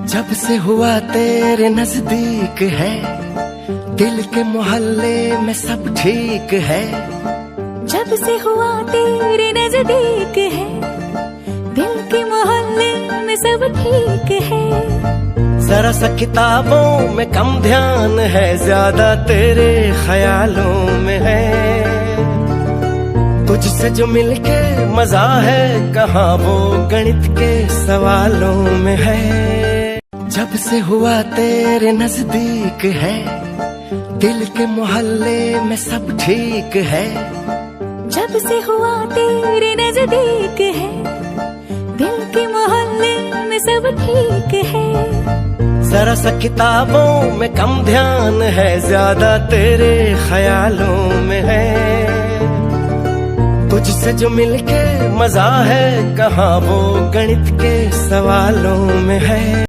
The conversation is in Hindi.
जब से हुआ तेरे नजदीक है, दिल के मोहल्ले में सब ठीक है। जब से हुआ तेरे नजदीक है, दिल के मोहल्ले में सब ठीक है। जरा सा किताबों में कम ध्यान है, ज्यादा तेरे ख्यालों में है। तुझसे जो मिलके मजा है, कहाँ वो गणित के सवालों में है। जब से हुआ तेरे नजदीक है, दिल के मोहल्ले में सब ठीक है। जब से हुआ तेरे नजदीक है, दिल के मोहल्ले में सब ठीक है। जरा सा किताबों में कम ध्यान है, ज्यादा तेरे ख्यालों में है। तुझसे जो मिलके मजा है, कहाँ वो गणित के सवालों में है।